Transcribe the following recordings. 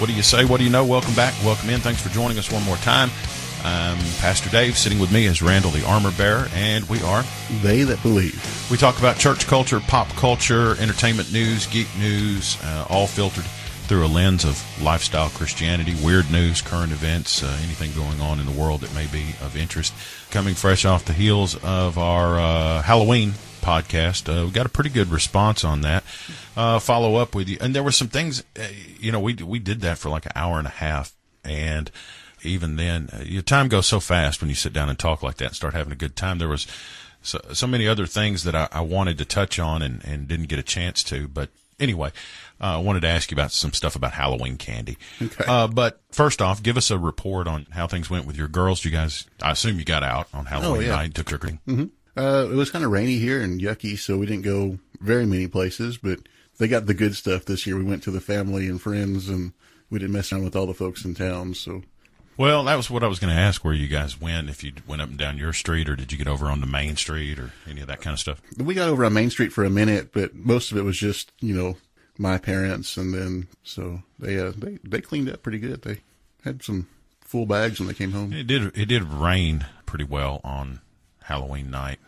What do you say? What do you know? Welcome back. Welcome in. Thanks for joining us one more time. I'm Pastor Dave. Sitting with me is Randall, the armor bearer, and we are They That Believe. We talk about church culture, pop culture, entertainment news, geek news, all filtered through a lens of lifestyle Christianity, weird news, current events, anything going on in the world that may be of interest. Coming fresh off the heels of our Halloween podcast, we got a pretty good response on that. Follow up with you, and there were some things. We did that for like an hour and a half, and even then, your time goes so fast when you sit down and talk like that and start having a good time. There was so many other things that I wanted to touch on and didn't get a chance to, but anyway, I wanted to ask you about some stuff about Halloween candy. Okay. But first off, give us a report on how things went with your girls. You guys, I assume you got out on Halloween night and took trick-or-treating. Mm-hmm. It was kind of rainy here and yucky, so we didn't go very many places, but they got the good stuff this year. We went to the family and friends, and we didn't mess around with all the folks in town. So, well, that was what I was going to ask, where you guys went, if you went up and down your street, or did you get over on the main street, or any of that kind of stuff? We got over on Main Street for a minute, but most of it was just, my parents, and then so they cleaned up pretty good. They had some full bags when they came home. It did rain pretty well on Halloween night.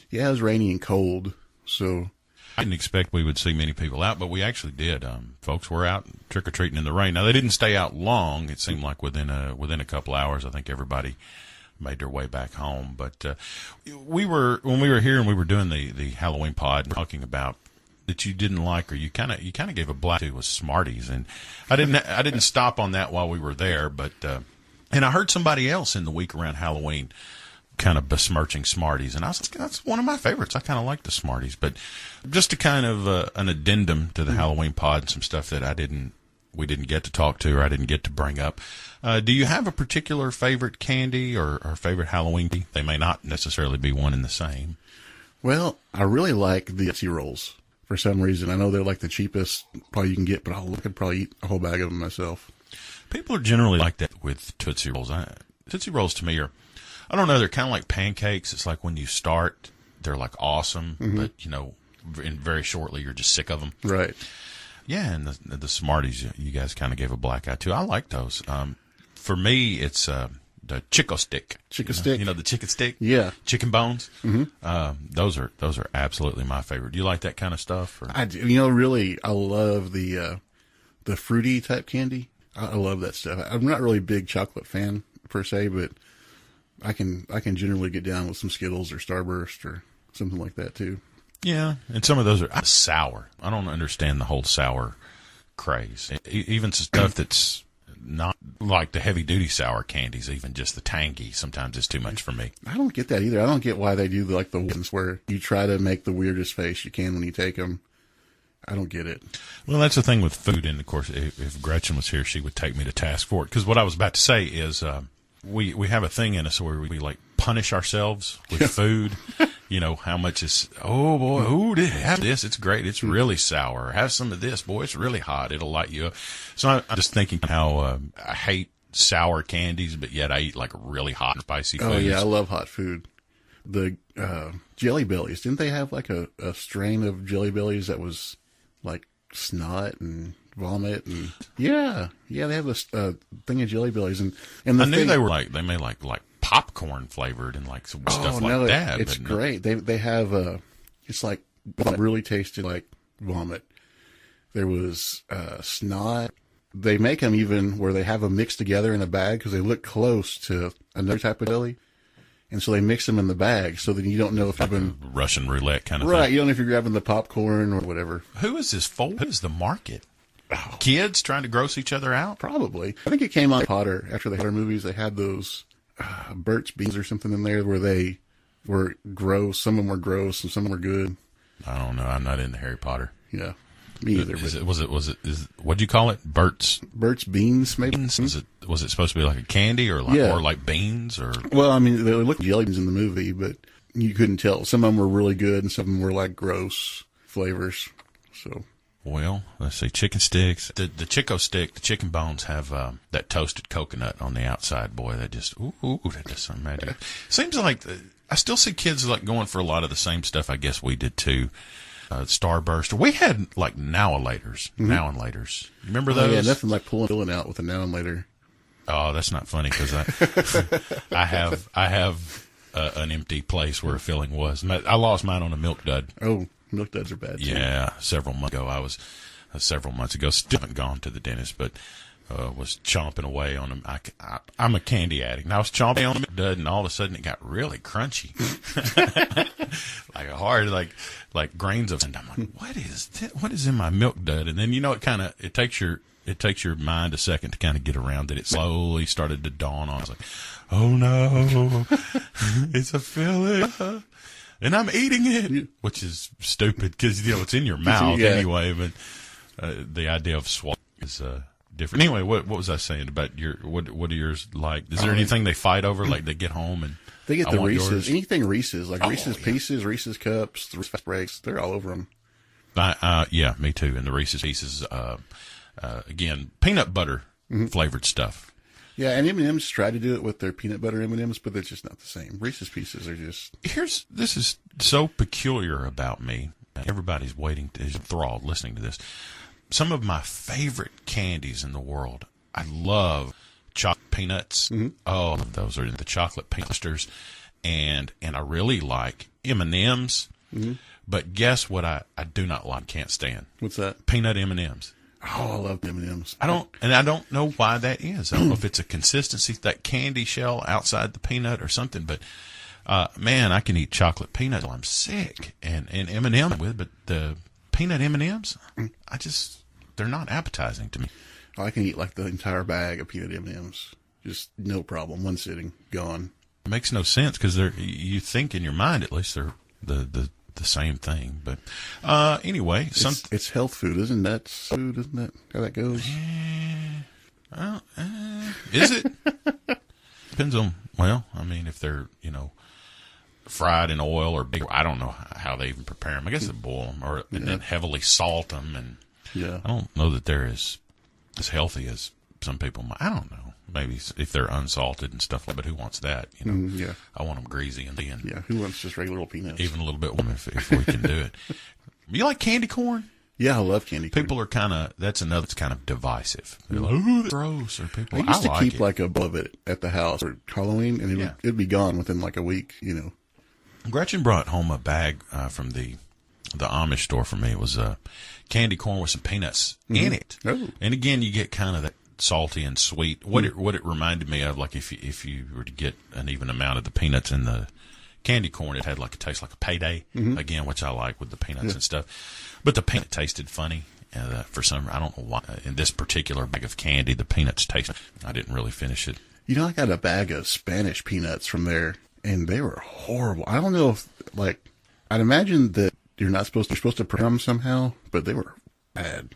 Yeah, it was rainy and cold, so I didn't expect we would see many people out, but we actually did. Folks were out trick-or-treating in the rain. Now, they didn't stay out long. It seemed like within a couple hours, I think everybody made their way back home. But when we were here and we were doing the Halloween pod, talking about that you didn't like, or you kind of gave a black to, was Smarties, and I didn't stop on that while we were there, but and I heard somebody else in the week around Halloween kind of besmirching Smarties, and I was like, that's one of my favorites. I kind of like the Smarties, but just a kind of an addendum to the Halloween pod and some stuff that we didn't get to talk to, or I didn't get to bring up. Do you have a particular favorite candy or favorite Halloween candy? They may not necessarily be one and the same. Well, I really like the Tootsie Rolls for some reason. I know they're like the cheapest probably you can get, but I could probably eat a whole bag of them myself. People are generally like that with Tootsie Rolls. Tootsie Rolls to me are, I don't know, they're kind of like pancakes. It's like when you start, they're like awesome, but in very shortly you're just sick of them. Right. Yeah, and the Smarties, you guys kind of gave a black eye to. I like those. For me, it's the Chico Stick. Chicken stick? You know the chicken stick? Yeah. Chicken bones? Mm-hmm. Those are absolutely my favorite. Do you like that kind of stuff? Or? I do. Really, I love the fruity type candy. I love that stuff. I'm not really a big chocolate fan per se, but I can generally get down with some Skittles or Starburst or something like that too. Yeah, and some of those are sour. I don't understand the whole sour craze. Even stuff that's not like the heavy-duty sour candies, even just the tangy, sometimes it's too much for me. I don't get that either. I don't get why they do the ones where you try to make the weirdest face you can when you take them. I don't get it. Well, that's the thing with food, and of course, if Gretchen was here, she would take me to task for it. Because what I was about to say is, we have a thing in us where we like punish ourselves with food. How much is, oh boy, have this, it's great, it's really sour. Have some of this, boy, it's really hot, it'll light you up. So I'm just thinking how I hate sour candies, but yet I eat like really hot, spicy foods. Oh yeah, I love hot food. The Jelly Bellies, didn't they have like a strain of Jelly Bellies that was like snot and vomit? And yeah, they have a thing of Jelly Bellies, and I knew they were like, they made like popcorn flavored and like some stuff like that. It's great. They have it's like really tasted like vomit. There was snot. They make them even where they have them mixed together in a bag because they look close to another type of jelly, and so they mix them in the bag so that you don't know if you've been Russian roulette kind of right. thing. You don't know if you're grabbing the popcorn or whatever. Who is this for? Who is the market? Kids trying to gross each other out? Probably. I think it came on Potter after the Potter movies. They had those Burt's Beans or something in there where they were gross. Some of them were gross and some of them were good. I don't know. I'm not into Harry Potter. Yeah, me either. What'd you call it? Burt's Beans, maybe. Was it supposed to be like a candy or like beans or? Well, I mean, they looked like jelly beans in the movie, but you couldn't tell. Some of them were really good and some of them were like gross flavors. So. Well, let's see, chicken sticks. The Chico stick, the chicken bones have that toasted coconut on the outside. Boy, that just that does some magic. Seems like I still see kids like going for a lot of the same stuff. I guess we did too. Starburst. We had like nowalators. Nowalators. Remember those? Oh, yeah, nothing like pulling filling out with a now and later. Oh, that's not funny because I have an empty place where a filling was. I lost mine on a Milk Dud. Oh, Milk Duds are bad too. Yeah, several months ago. Several months ago. Still haven't gone to the dentist, but was chomping away on them. I'm a candy addict. And I was chomping on a Milk Dud, and all of a sudden it got really crunchy, like a hard, like grains of. And I'm like, what is this? What is in my Milk Dud? And then it takes your mind a second to kind of get around it. It slowly started to dawn on. I was like, oh no, it's a filling. And I'm eating it, which is stupid because, it's in your mouth anyway. But the idea of swallowing is different. Anyway, what was I saying about what are yours like? Is there anything they fight over? Like they get home and they get I the want Reese's, yours? anything Reese's, like Reese's Pieces, Reese's Cups, the Reese's Breaks, they're all over them. Yeah, me too. And the Reese's Pieces, again, peanut butter flavored stuff. Yeah, and M&M's try to do it with their peanut butter M&M's, but it's just not the same. Reese's Pieces are just... This is so peculiar about me. Everybody's enthralled listening to this. Some of my favorite candies in the world. I love chocolate peanuts. Oh, those are the chocolate peanutsters. And I really like M&M's. But guess what I do not like, can't stand? What's that? Peanut M&M's. Oh, I love M&M's. I don't know why that is. I don't know if it's a consistency, that candy shell outside the peanut or something, but man, I can eat chocolate peanut till I'm sick and M&M with, but the peanut M&Ms, they're not appetizing to me. I can eat like the entire bag of peanut M&Ms. Just no problem. One sitting, gone. It makes no sense because you think in your mind at least they're the same thing. But anyway, it's health food, isn't that food? Isn't that how that goes? Is it? Depends on. Well, I mean, if they're fried in oil or big, I don't know how they even prepare them. I guess they boil them and then heavily salt them, and I don't know that they're as healthy as some people might. I don't know. Maybe if they're unsalted and stuff like that, but who wants that? I want them greasy and thin. Yeah, who wants just regular old peanuts? Even a little bit warm if we can do it. You like candy corn? Yeah, I love candy corn. People are that's another that's kind of divisive. They're like, ooh, that's gross. Or people, I used to keep like a bowl of it at the house for Halloween, and it'd be gone within like a week, Gretchen brought home a bag from the Amish store for me. It was candy corn with some peanuts in it. Oh. And again, you get kind of that salty and sweet. What it reminded me of, like if you were to get an even amount of the peanuts in the candy corn, it had like a taste like a payday again, which I like with the peanuts and stuff. But the peanut tasted funny. For some, I don't know why. In this particular bag of candy, the peanuts tasted. I didn't really finish it. I got a bag of Spanish peanuts from there, and they were horrible. I don't know if I'd imagine that you're supposed to prepare them somehow, but they were bad.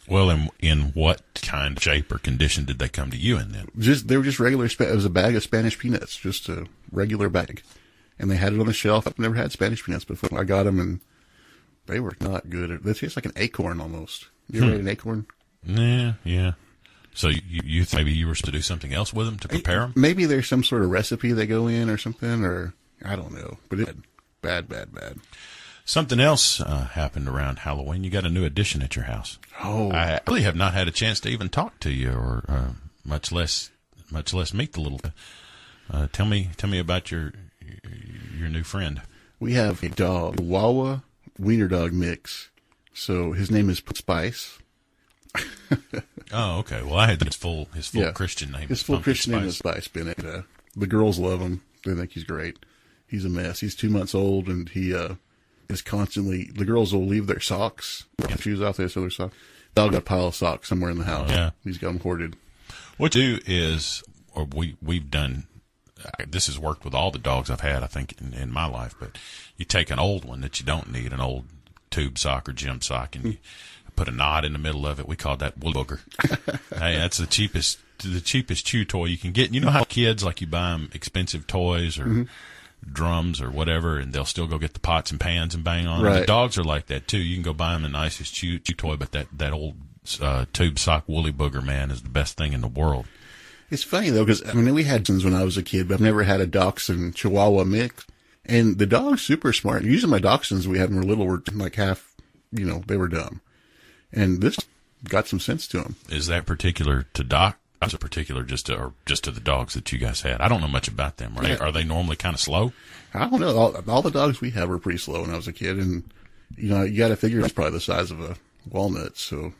Well, in what kind of shape or condition did they come to you in then? They were just regular. It was a bag of Spanish peanuts, just a regular bag, and they had it on the shelf. I've never had Spanish peanuts before. I got them, and they were not good. They taste like an acorn almost. You ever had an acorn? Yeah. So you maybe you were to do something else with them to prepare them? Maybe there's some sort of recipe they go in or something, or I don't know. But it bad. Something else happened around Halloween. You got a new addition at your house. Oh, I really have not had a chance to even talk to you, or much less meet the little. Tell me about your new friend. We have a dog, a Chihuahua wiener dog mix. So his name is Spice. Oh, okay. Well, I had his full Christian name. His full Christian name is Spice Bennett. The girls love him. They think he's great. He's a mess. He's 2 months old, and he is constantly. The girls will leave their socks, shoes out there, so their socks. The dog got a pile of socks somewhere in the house. Yeah, he's got them hoarded. What you do is, or we've done. This has worked with all the dogs I've had, I think, in my life. But you take an old one that you don't need, an old tube sock or gym sock, and you put a knot in the middle of it. We call that woolly booger. Hey, that's the cheapest chew toy you can get. You know how kids, like, you buy them expensive toys or drums or whatever, and they'll still go get the pots and pans and bang on them. Right. The dogs are like that too. You can go buy them the nicest chew toy, but that old tube sock woolly booger, man, is the best thing in the world. It's funny though, because we had Dachshunds when I was a kid, but I've never had a Dachshund Chihuahua mix. And the dog's super smart. Usually my dachshunds we had when we were little were like half, they were dumb. And this got some sense to him. Is that particular to Doc? Is it particular just to the dogs that you guys had? I don't know much about them. Are they normally kind of slow? I don't know. All the dogs we had were pretty slow when I was a kid. And, you got to figure it's probably the size of a walnut. So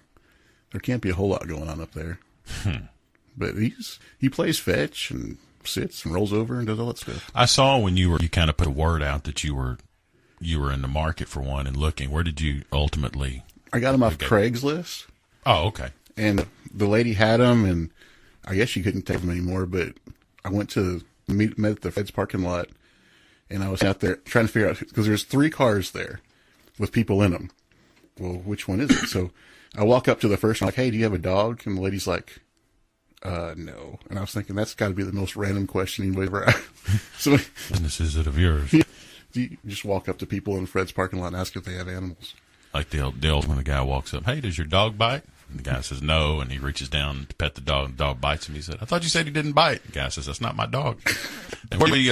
there can't be a whole lot going on up there. But he plays fetch and sits and rolls over and does all that stuff. I saw when you kind of put a word out that you were in the market for one and looking. Where did you ultimately? I got him off Craigslist. Oh, okay. And the lady had him, and I guess she couldn't take him anymore. But I went to met at the Fed's parking lot, and I was out there trying to figure out because there's 3 cars there with people in them. Well, which one is it? So I walk up to the first one, like, "Hey, do you have a dog?" And the lady's like, "No." And I was thinking that's got to be the most random question anybody's ever asked. So, business is it of yours? You just walk up to people in Fred's parking lot and ask if they have animals. Like the old when the guy walks up, "Hey, does your dog bite?" And the guy says no, and he reaches down to pet the dog, and the dog bites him. He said, "I thought you said he didn't bite." The guy says, "That's not my dog." And would be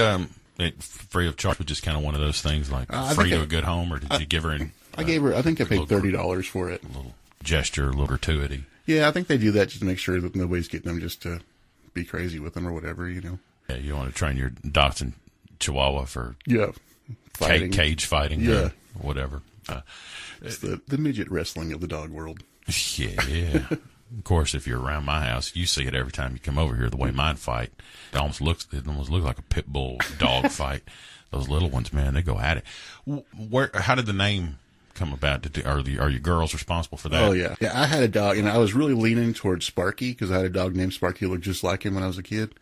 free of charge, but just kind of one of those things like free to a good home, or did you give her an... I gave her, I think I paid $30 for it. A little gesture, a little gratuity. Yeah, I think they do that just to make sure that nobody's getting them just to be crazy with them or whatever, Yeah, you want to train your Dachshund Chihuahua for fighting. Cage fighting or whatever. It's the midget wrestling of the dog world. Yeah. Of course, if you're around my house, you see it every time you come over here. The way mine fight, it almost looks like a pit bull dog fight. Those little ones, man, they go at it. How did the name come about? Are your girls responsible for that? Oh yeah. I had a dog, and I was really leaning towards Sparky because I had a dog named Sparky who looked just like him when I was a kid.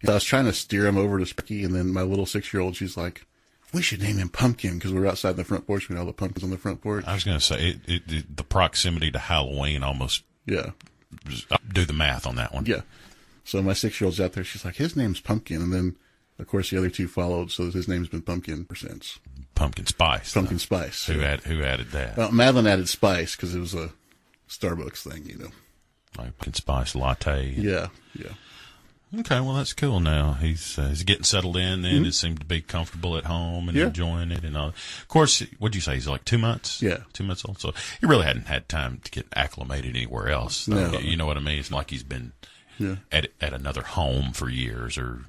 And I was trying to steer him over to Sparky, and then my little 6-year-old, she's like, "We should name him Pumpkin," because we were outside the front porch. We had all the pumpkins on the front porch. I was going to say the proximity to Halloween almost. Yeah. Do the math on that one. Yeah. So my 6-year-old's out there. She's like, "His name's Pumpkin," and then of course the other 2 followed. So his name's been Pumpkin ever since. Pumpkin Spice. Pumpkin Spice. Who added that? Well, Madeline added spice because it was a Starbucks thing, Like pumpkin spice latte. Yeah. Okay, well that's cool. Now he's getting settled in. Then it seemed to be comfortable at home and enjoying it and all. Of course, what'd you say? He's like 2 months. Yeah, 2 months old. So he really hadn't had time to get acclimated anywhere else. No. You know what I mean? It's like he's been at another home for years or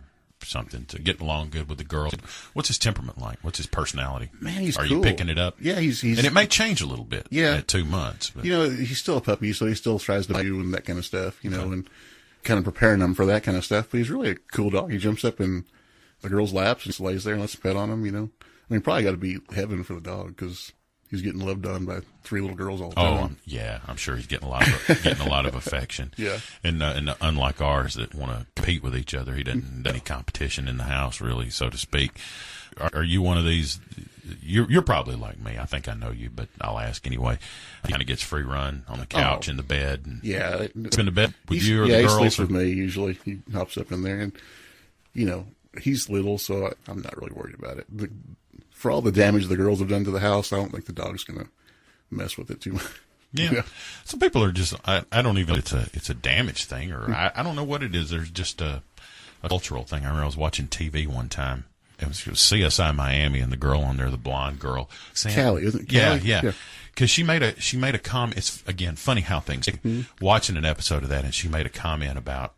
something to get along good with the girls. What's his temperament like? What's his personality? Man, he's Are cool. you picking it up? Yeah, he's and it may change a little bit. Yeah, at 2 months. But. He's still a puppy, so he still tries to do and that kind of stuff. And kind of preparing him for that kind of stuff. But he's really a cool dog. He jumps up in the girl's laps and just lays there and lets pet on him. I mean, probably got to be heaven for the dog because he's getting loved on by 3 little girls all the time. Oh, yeah, I'm sure he's getting a lot of affection. Yeah, and unlike ours that want to compete with each other, he doesn't do any competition in the house, really, so to speak. Are you one of these? You're probably like me. I think I know you, but I'll ask anyway. He kind of gets free run on the couch in the bed. And yeah, it's in the bed with you or the girls. Yeah, he sleeps with me usually. He hops up in there, and he's little, so I'm not really worried about it. For all the damage the girls have done to the house, I don't think the dog's gonna mess with it too much. Yeah. Some people are just I don't even it's a damage thing or I don't know what it is. There's just a cultural thing. I remember I was watching TV one time. It was CSI Miami and the girl on there, the blonde girl, Callie, isn't it? Callie? Yeah. Because she made a comment. It's again funny how things. Watching an episode of that, and she made a comment about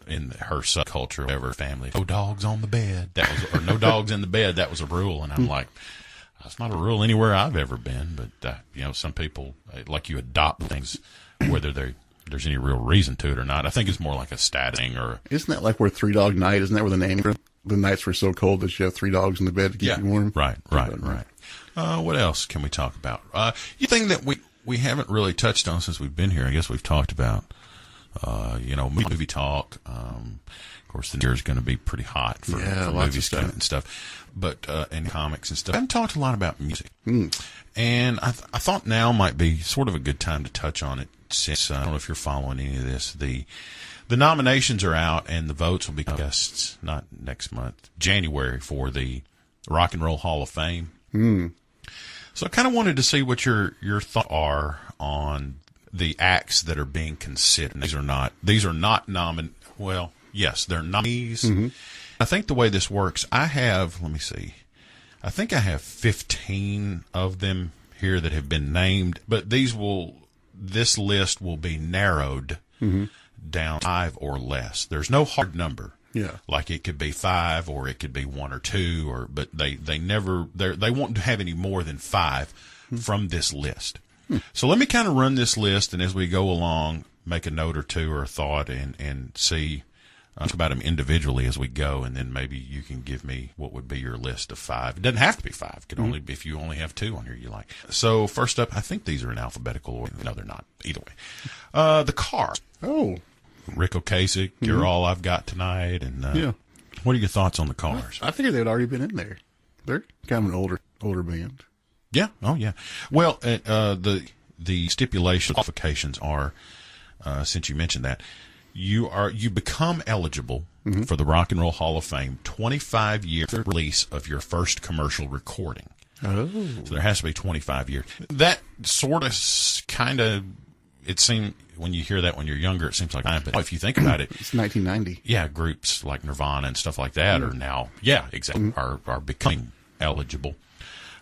in her subculture, whatever family, no dogs on the bed. That was or no dogs in the bed. That was a rule, and I'm like, that's not a rule anywhere I've ever been. But some people like you adopt things whether there's any real reason to it or not. I think it's more like a stat thing or. Isn't that like where 3 Dog Night? Isn't that where the name is? The nights were so cold that you have 3 dogs in the bed to keep you warm. Right. What else can we talk about? You think that we haven't really touched on since we've been here. I guess we've talked about, movie talk. Of course, the year is going to be pretty hot for movies and stuff, but and comics and stuff. I haven't talked a lot about music, and I thought now might be sort of a good time to touch on it. Since I don't know if you're following any of this, the nominations are out, and the votes will be cast not next month, January, for the Rock and Roll Hall of Fame. So I kind of wanted to see what your thoughts are on the acts that are being considered. These are not Well, yes, they're nominees. I think the way this works, let me see. I think I have 15 of them here that have been named, but this list will be narrowed down 5 or less. There's no hard number. Yeah. Like it could be 5 or it could be 1 or 2 but they won't have any more than 5 from this list. So let me kind of run this list, and as we go along, make a note or two or a thought and see about them individually as we go, and then maybe you can give me what would be your list of 5. It doesn't have to be 5. It could only be if you only have 2 on here you like. So first up, I think these are in alphabetical order. No, they're not. Either way. The Cars. Oh. Rick Ocasek, You're All I've Got Tonight. And what are your thoughts on the Cars? I figured they'd already been in there. They're kind of an older band. Yeah. Oh, yeah. Well, the stipulation qualifications are, since you mentioned that, you become eligible for the Rock and Roll Hall of Fame 25 years release of your first commercial recording. Oh. So there has to be 25 years. That sort of kind of, it seemed, when you hear that when you're younger, it seems like time. But if you think about it, it's 1990. Yeah, groups like Nirvana and stuff like that are now, exactly, are becoming eligible.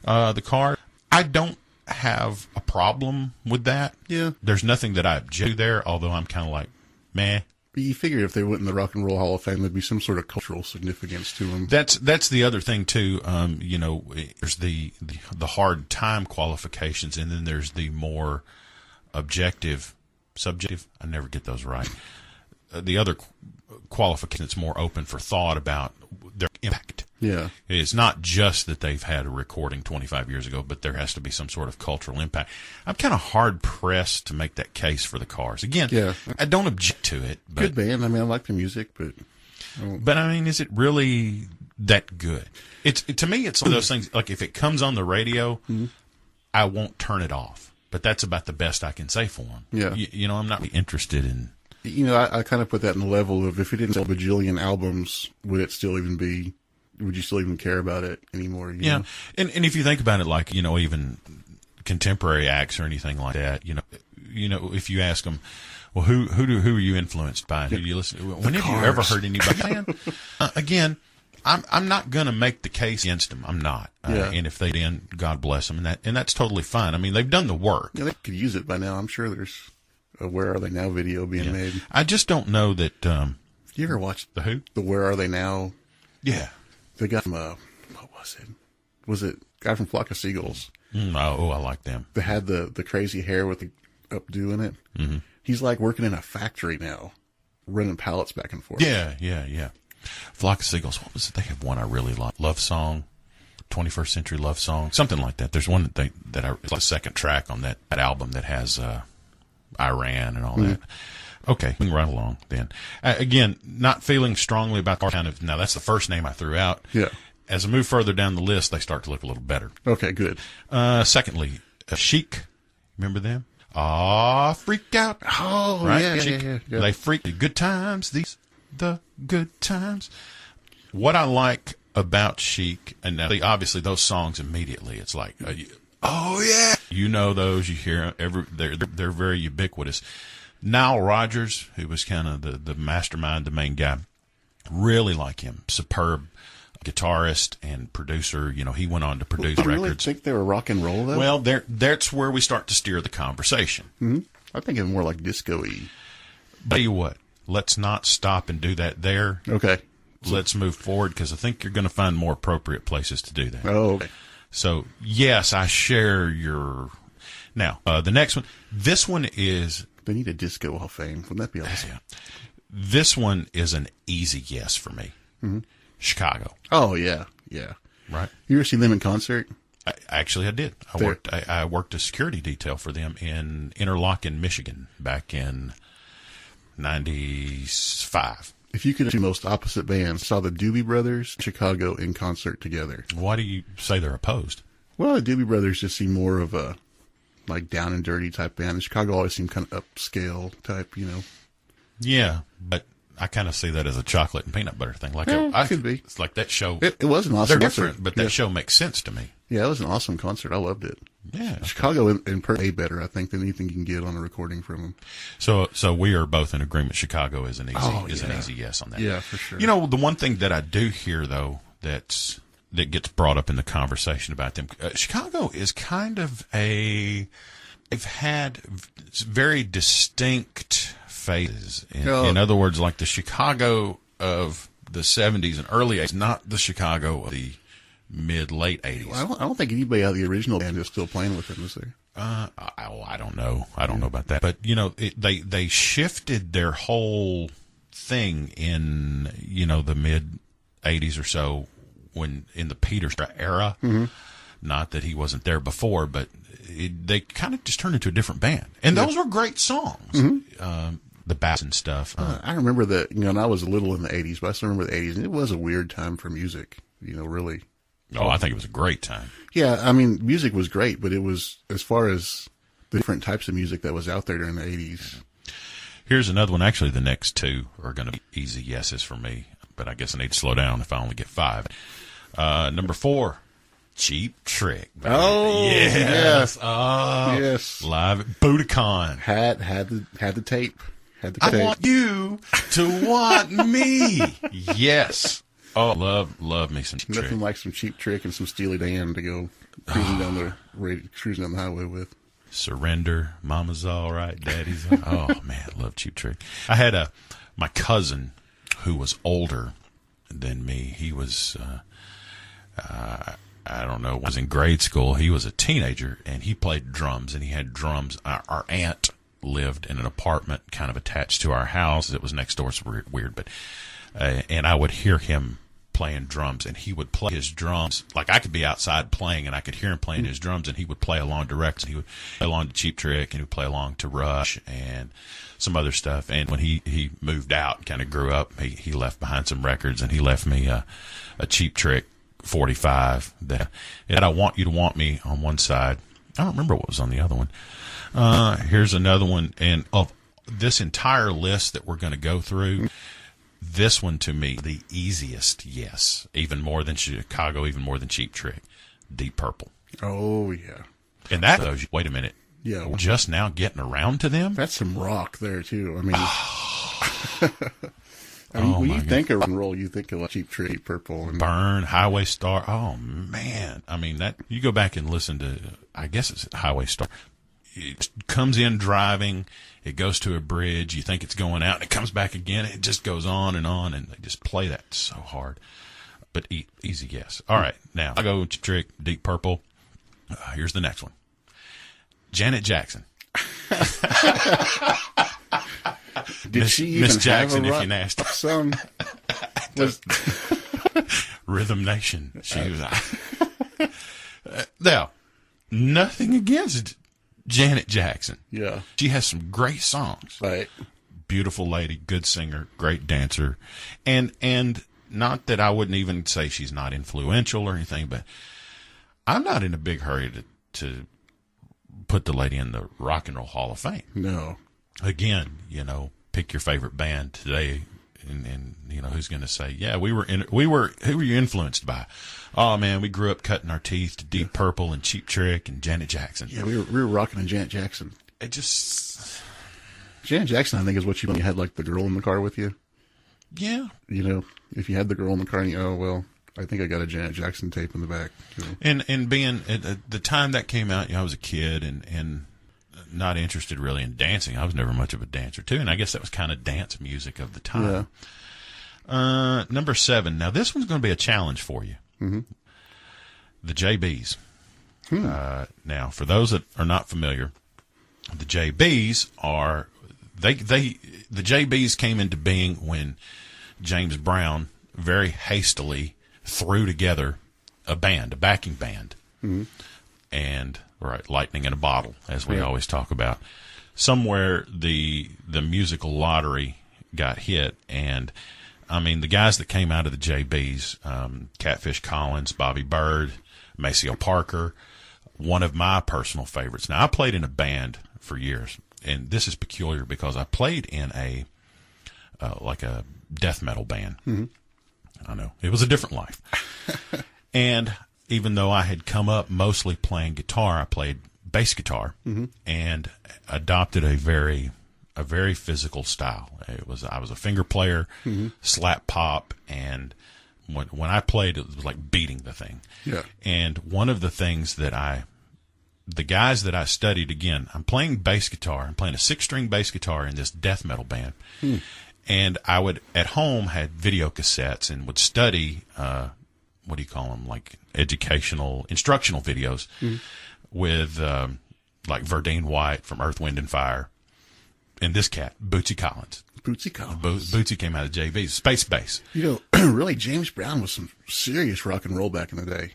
The Cars, I don't have a problem with that. Yeah. There's nothing that I object to there, although I'm kind of like, meh. But you figure if they went in the Rock and Roll Hall of Fame, there'd be some sort of cultural significance to them. That's the other thing too. There's the hard time qualifications, and then there's the more objective, subjective. I never get those right. The other qualification that's more open for thought about their impact. Yeah. It's not just that they've had a recording 25 years ago, but there has to be some sort of cultural impact. I'm kind of hard pressed to make that case for the Cars. Again, I don't object to it. But, good band. I mean, I like the music, but I mean, is it really that good? To me, it's one of those things, like if it comes on the radio, I won't turn it off. But that's about the best I can say for them. Yeah. I'm not really interested in. I kind of put that in the level of if it didn't sell a bajillion albums, would you still even care about it anymore? You know? And if you think about it, like, even contemporary acts or anything like that, if you ask them, well, who are you influenced by? Who do you listen to? When have you ever heard anybody? Again, I'm not going to make the case against them. I'm not. And if they did, God bless them. And that's totally fine. I mean, they've done the work. Yeah, they could use it by now. I'm sure there's a Where Are They Now video being made. I just don't know that. You ever watched the Who? The Where Are They Now? Yeah. They got from, what was it? Was it guy from Flock of Seagulls? I like them. They had the crazy hair with the updo in it. Mm-hmm. He's like working in a factory now, running pallets back and forth. Yeah. Flock of Seagulls. What was it? They have one I really like. Love Song, 21st Century Love Song, something like that. There's one it's like a second track on that album that has Iran and all that. Okay, we can run along then. Again, not feeling strongly about the kind of. Now that's the first name I threw out. Yeah. As I move further down the list, they start to look a little better. Okay, good. Secondly, Chic. Remember them? Freak Out. Oh, right? Yeah. They freaked. Good times. The good times. What I like about Chic, and now obviously those songs immediately, it's like, oh yeah, those. You hear they're very ubiquitous. Nile Rodgers, who was kind of the mastermind, the main guy, really like him. Superb guitarist and producer. He went on to produce records. You really think they were rock and roll, though? Well, that's where we start to steer the conversation. Mm-hmm. I think it's more like disco-y. Tell you what, let's not stop and do that there. Okay. Let's move forward, because I think you're going to find more appropriate places to do that. Oh, okay. So, yes, I share your... Now, the next one, this one is... They need a disco Hall of Fame. Wouldn't that be awesome? Yeah. This one is an easy yes for me. Mm-hmm. Chicago. Oh, yeah. Right. You ever seen them in concert? I did. I worked a security detail for them in Interlochen, Michigan, back in 95. If you could have two most opposite bands, saw the Doobie Brothers, Chicago in concert together. Why do you say they're opposed? Well, the Doobie Brothers just seem more of a like down and dirty type band. And Chicago always seemed kind of upscale type, Yeah, but I kind of see that as a chocolate and peanut butter thing. Like could be. It's like that show. It was an awesome They're concert. different, but that show makes sense to me. Yeah, it was an awesome concert. I loved it. Yeah, Chicago in person way better, I think, than anything you can get on a recording from them. So we are both in agreement. Chicago is an easy an easy yes on that. Yeah, for sure. The one thing that I do hear though that's that gets brought up in the conversation about them. Chicago is kind of they've had very distinct phases. In other words, like the Chicago of the 70s and early 80s, not the Chicago of the mid-late 80s. Well, I don't think anybody out of the original band is still playing with them, is there? I don't know. I don't know about that. But, they shifted their whole thing in, the mid-80s or so when in the Peter era. Mm-hmm. Not that he wasn't there before, but they kind of just turned into a different band. And those were great songs. Mm-hmm. The bass and stuff. I remember that, and I was little in the 80s, but I still remember the 80s, and it was a weird time for music, really. Oh, I think it was a great time. Yeah, I mean, music was great, but it was, as far as the different types of music that was out there during the 80s. Here's another one. Actually, the next two are going to be easy yeses for me, but I guess I need to slow down if I only get 5. Number 4, Cheap Trick. Baby. Oh, yes. Oh, yes. Live at Budokan. Had the tape. Had the I tape. want you to want me. Yes. Oh, love me some Cheap Trick. Nothing like some Cheap Trick and some Steely Dan to go cruising down the highway with. Surrender, Mama's all right, Daddy's all right. Oh man, I love Cheap Trick. I had my cousin who was older than me. He was I don't know, was in grade school. He was a teenager and he played drums, and he had drums. Our aunt lived in an apartment kind of attached to our house. It was next door. It's weird, but and I would hear him playing drums, and he would play his drums like I could be outside playing, and I could hear him playing his drums, and he would play along directs. He would play along to Cheap Trick, and he would play along to Rush and some other stuff. And when he moved out, kind of grew up, he left behind some records, and he left me a Cheap Trick 45 that I Want You to Want Me on one side. I don't remember what was on the other one. Here's another one, and of this entire list that we're going to go through, this one to me, the easiest, yes, even more than Chicago, even more than Cheap Trick, Deep Purple. Oh, yeah. And that, wait a minute. Yeah. We're just now getting around to them? That's some rock there, too. I mean, when you think of rock and roll, you think of like Cheap Trick, Deep Purple. And Burn, Highway Star. Oh, man. I mean, that you go back and listen to, I guess it's Highway Star. It comes in driving, it goes to a bridge, you think it's going out, and it comes back again, it just goes on, and they just play that so hard. But easy guess. All right, now, I go Cheap Trick, Deep Purple. Here's the next one. Janet Jackson. Did she even Miss Jackson, have a if you're nasty. Song? Rhythm Nation. She was. Now, nothing against Janet Jackson. Yeah. She has some great songs. Right. Beautiful lady, good singer, great dancer. And not that I wouldn't even say she's not influential or anything, but I'm not in a big hurry to put the lady in the Rock and Roll Hall of Fame. No. Again, pick your favorite band today, and who's going to say, yeah, who were you influenced by? Oh man, we grew up cutting our teeth to Deep Purple and Cheap Trick and Janet Jackson. Yeah, we were rocking on Janet Jackson. Janet Jackson, I think, is what you had like the girl in the car with you. Yeah. If you had the girl in the car, and I think I got a Janet Jackson tape in the back. And being at the time that came out, I was a kid and not interested really in dancing. I was never much of a dancer too, and I guess that was kind of dance music of the time. Yeah. Number 7. Now this one's going to be a challenge for you. Mm-hmm. The JBs. Now, for those that are not familiar, the JBs are the JBs came into being when James Brown very hastily threw together a backing band, and lightning in a bottle, as we always talk about. Somewhere the musical lottery got hit, and I mean the guys that came out of the JBs, Catfish Collins, Bobby Bird, Maceo Parker, one of my personal favorites. Now I played in a band for years, and this is peculiar because I played in a death metal band. Mm-hmm. I know it was a different life. And even though I had come up mostly playing guitar, I played bass guitar, and adopted a very physical style. I was a finger player, slap pop, and when I played, it was like beating the thing. Yeah. And one of the things that the guys that I studied, again, I'm playing bass guitar. I'm playing a 6-string bass guitar in this death metal band. And I would, at home, had video cassettes and would study, what do you call them, like instructional videos with, like Verdine White from Earth, Wind, and Fire. And this cat, Bootsy Collins. Bootsy Collins. Bootsy came out of JV, space bass. You know, really, James Brown was some serious rock and roll back in the day.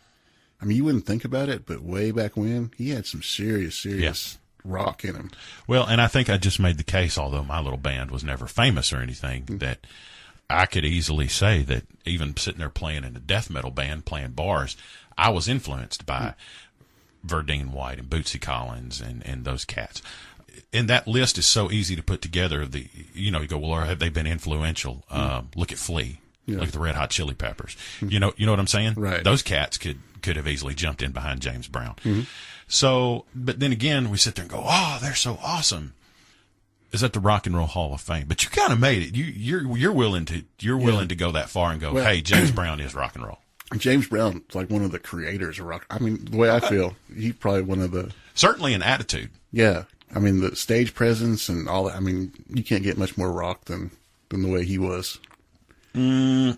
I mean, you wouldn't think about it, but way back when, he had some serious rock in him. Well, and I think I just made the case, although my little band was never famous or anything, that I could easily say that even sitting there playing in a death metal band, playing bars, I was influenced by Verdine White and Bootsy Collins and those cats. And that list is so easy to put together. You go, well, have they been influential? Look at Flea. Yeah. Look at the Red Hot Chili Peppers. You know what I'm saying? Right. Those cats could have easily jumped in behind James Brown. So, but then again, we sit there and go, oh, they're so awesome. Is that the Rock and Roll Hall of Fame? But you kind of made it. You're willing to go that far and go, hey, James Brown is rock and roll. James Brown's like one of the creators of rock. I mean, the way I feel, he's probably one of the... Certainly an attitude. Yeah. I mean, the stage presence and all that. I mean, you can't get much more rock than the way he was. I'm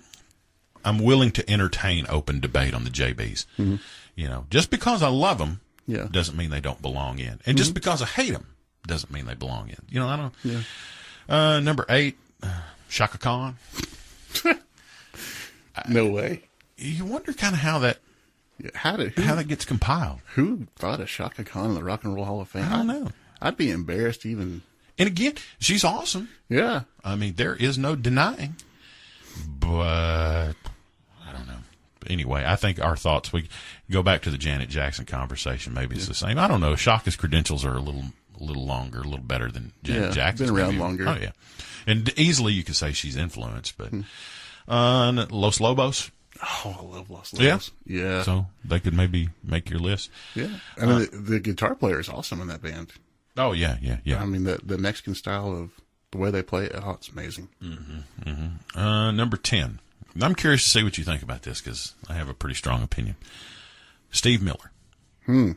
willing to entertain open debate on the JBs. You know, just because I love them doesn't mean they don't belong in. And just because I hate them doesn't mean they belong in. You know, I don't... Yeah. Number 8, Shaka Khan. No way. You wonder kind of how that... how that gets compiled. Who thought of Shaka Khan in the Rock and Roll Hall of Fame? I don't know. I'd be embarrassed even. And again, she's awesome. Yeah. I mean, there is no denying. But I don't know. But anyway, I think our thoughts, we go back to the Janet Jackson conversation. Maybe it's the same. I don't know. Shaka's credentials are a little longer, a little better than Janet Jackson's. Been around longer. Oh, yeah. And easily you could say she's influenced. But Los Lobos. Oh, I love Los Lobos. Yeah. So they could maybe make your list. Yeah. I mean, the guitar player is awesome in that band. Oh, yeah. I mean, the Mexican style of the way they play it, it's amazing. Number 10. I'm curious to see what you think about this because I have a pretty strong opinion. Steve Miller. What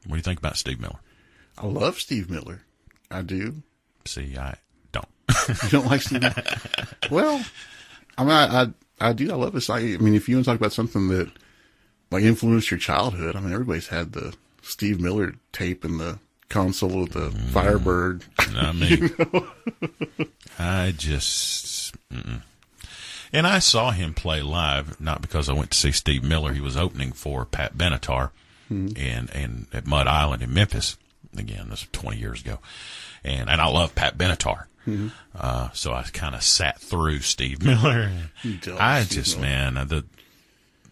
do you think about Steve Miller? I love Steve Miller. I do. See, I don't. You don't like Steve Miller? Well, I mean, I do. I love his song. I mean, if you want to talk about something that like influenced your childhood, I mean, everybody's had the Steve Miller tape in the console with the Firebird. I mean, I just, and I saw him play live, not because I went to see Steve Miller. He was opening for Pat Benatar and at Mud Island in Memphis. Again, this was 20 years ago. And I love Pat Benatar. So I kind of sat through Steve Miller.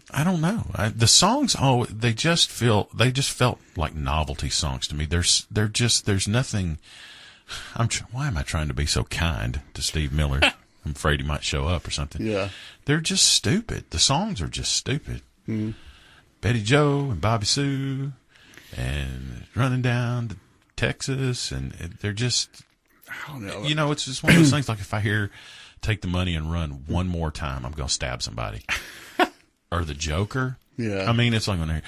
I don't know. The songs, they just felt like novelty songs to me. There's nothing. Why am I trying to be so kind to Steve Miller? I'm afraid he might show up or something. Yeah. They're just stupid. The songs are just stupid. Betty Joe and Bobby Sue and Running Down to Texas, and they're just, I don't know. You know, it's just one of those things like if I hear Take the Money and Run one more time, I'm going to stab somebody. Or The Joker. Yeah. I mean, it's like when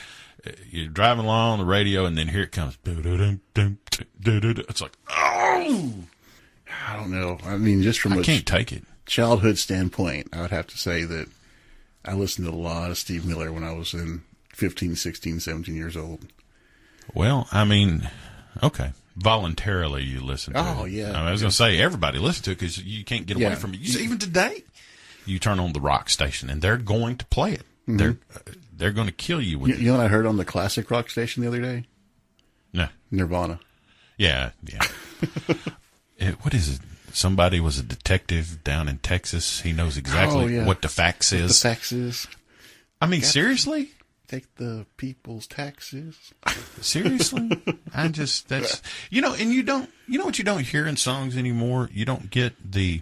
you're driving along on the radio and then here it comes. It's like, oh! I don't know. I mean, just from I can't take it. Childhood standpoint, I would have to say that I listened to a lot of Steve Miller when I was in 15, 16, 17 years old. Well, I mean, okay. Voluntarily you listen to it. Oh, yeah. I was going to say everybody listen to it because you can't get away from it. Even today, you turn on the rock station and they're going to play it. They're going to kill you with it. You know what I heard on the classic rock station the other day? No. Nirvana. Yeah. What is it? Somebody was a detective down in Texas. He knows exactly what the fax is. What the fax is. I mean, seriously? Take the people's taxes. Seriously? That's, you know, and you know what you don't hear in songs anymore? You don't get the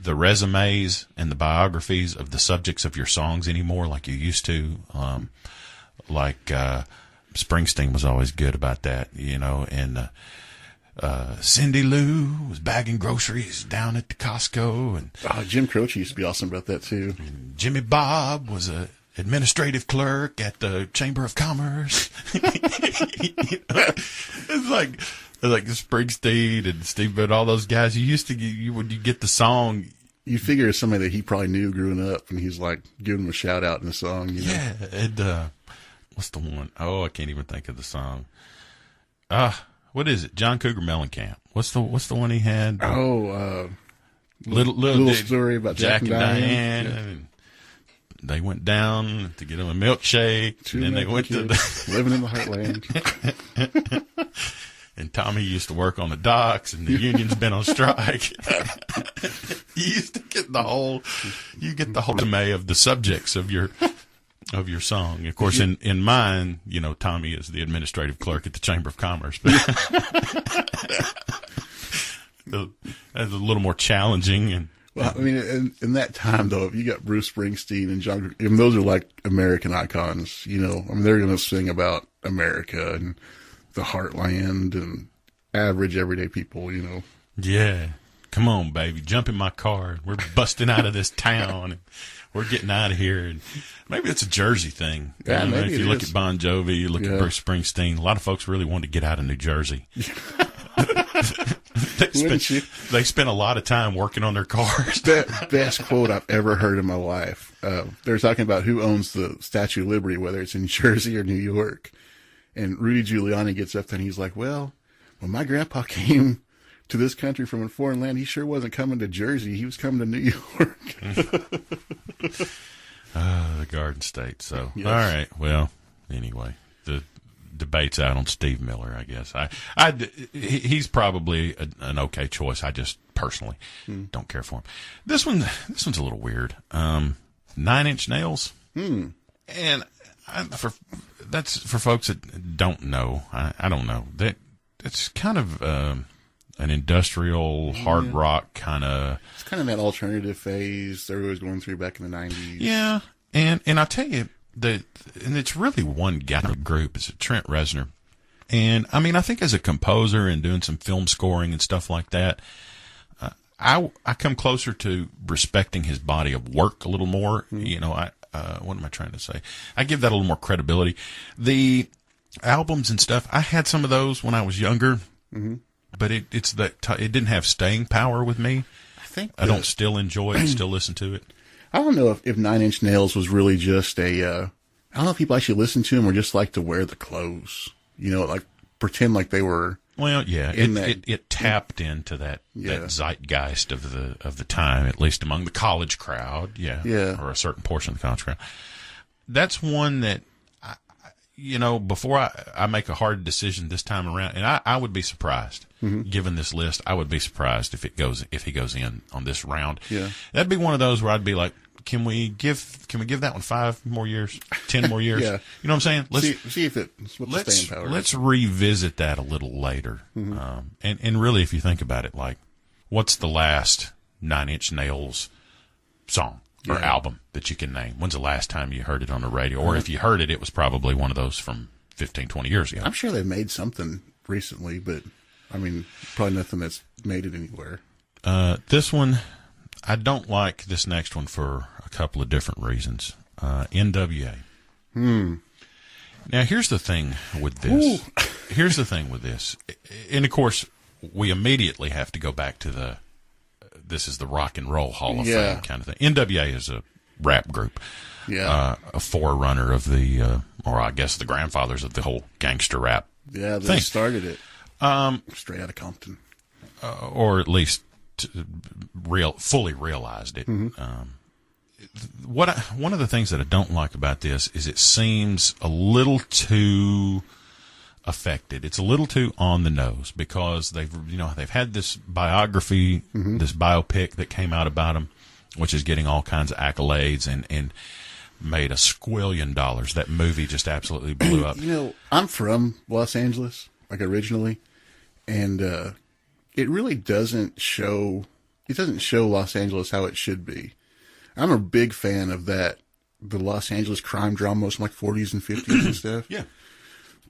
resumes and the biographies of the subjects of your songs anymore like you used to. Springsteen was always good about that, you know, and Cindy Lou was bagging groceries down at the Costco, and Jim Croce used to be awesome about that too. Jimmy Bob was a administrative clerk at the Chamber of Commerce. It's like Springsteen and Steve, but all those guys. You used to when you get the song, you figure it's somebody that he probably knew growing up, and he's like giving him a shout out in the song. You know? Yeah, and what's the one? Oh, I can't even think of the song. What is it? John Cougar Mellencamp. What's the one he had? Little story about Jack and Diane. Yeah. And they went down to get them a milkshake, and then they went to living in the heartland. And Tommy used to work on the docks, and the union's been on strike. You used to get the whole resume of the subjects of your song. Of course, in mine, you know, Tommy is the administrative clerk at the Chamber of Commerce. But that's a little more challenging. And well, I mean, in that time though, if you got Bruce Springsteen and John, I mean, those are like American icons. You know, I mean, they're going to sing about America and the heartland and average everyday people. You know. Yeah, come on, baby, jump in my car. We're busting out of this town. And we're getting out of here. And maybe it's a Jersey thing. Yeah, you know, maybe if you look at Bon Jovi, you look at Bruce Springsteen, a lot of folks really wanted to get out of New Jersey. They spent a lot of time working on their cars. The best quote I've ever heard in my life. They're talking about who owns the Statue of Liberty, whether it's in Jersey or New York. And Rudy Giuliani gets up there and he's like, well, when my grandpa came to this country from a foreign land, he sure wasn't coming to Jersey. He was coming to New York. The Garden State. So, yes. All right. Well, anyway, the debate's out on Steve Miller, I guess. He's probably an okay choice. I just personally don't care for him. This one's a little weird. 9 Inch Nails. And that's for folks that don't know. I don't know. It's kind of an industrial hard rock kind of. It's kind of that alternative phase everybody was going through back in the 90s. Yeah, and I tell you and it's really one guy group. It's Trent Reznor, and I mean I think as a composer and doing some film scoring and stuff like that, I come closer to respecting his body of work a little more. You know, what am I trying to say? I give that a little more credibility. The albums and stuff, I had some of those when I was younger. But it didn't have staying power with me. I don't still enjoy it, still listen to it. I don't know if 9 Inch Nails was really just I don't know if people actually listen to them or just like to wear the clothes. You know, like pretend like they were. Well, yeah, it tapped into that zeitgeist of the time, at least among the college crowd. Yeah, or a certain portion of the college crowd. That's one that. You know, before I make a hard decision this time around, and I would be surprised, given this list, I would be surprised if he goes in on this round. Yeah, that'd be one of those where I'd be like, can we give that one 5 more years, 10 more years? Yeah, you know what I'm saying? Let's see if it's what the staying power. Let's revisit that a little later. And really, if you think about it, like, what's the last 9 Inch Nails song? Or album that you can name. When's the last time you heard it on the radio? Or if you heard it, it was probably one of those from 15, 20 years ago. I'm sure they made something recently, but I mean, probably nothing that's made it anywhere. This one, I don't like this next one for a couple of different reasons. NWA. Now, here's the thing with this. Here's the thing with this. And of course, we immediately have to go back to this is the Rock and Roll Hall of Fame kind of thing. NWA is a rap group. A forerunner of or I guess the grandfathers of the whole gangster rap. Yeah, they started it. Straight out of Compton. Or at least fully realized it. One of the things that I don't like about this is it seems a little too affected. It's a little too on the nose because they've had this biography, this biopic that came out about them, which is getting all kinds of accolades and made $1 squillion. That movie just absolutely blew up. You know, I'm from Los Angeles, like originally, and it really doesn't show. It doesn't show Los Angeles how it should be. I'm a big fan of the Los Angeles crime dramas from like 40s and 50s and stuff. Yeah.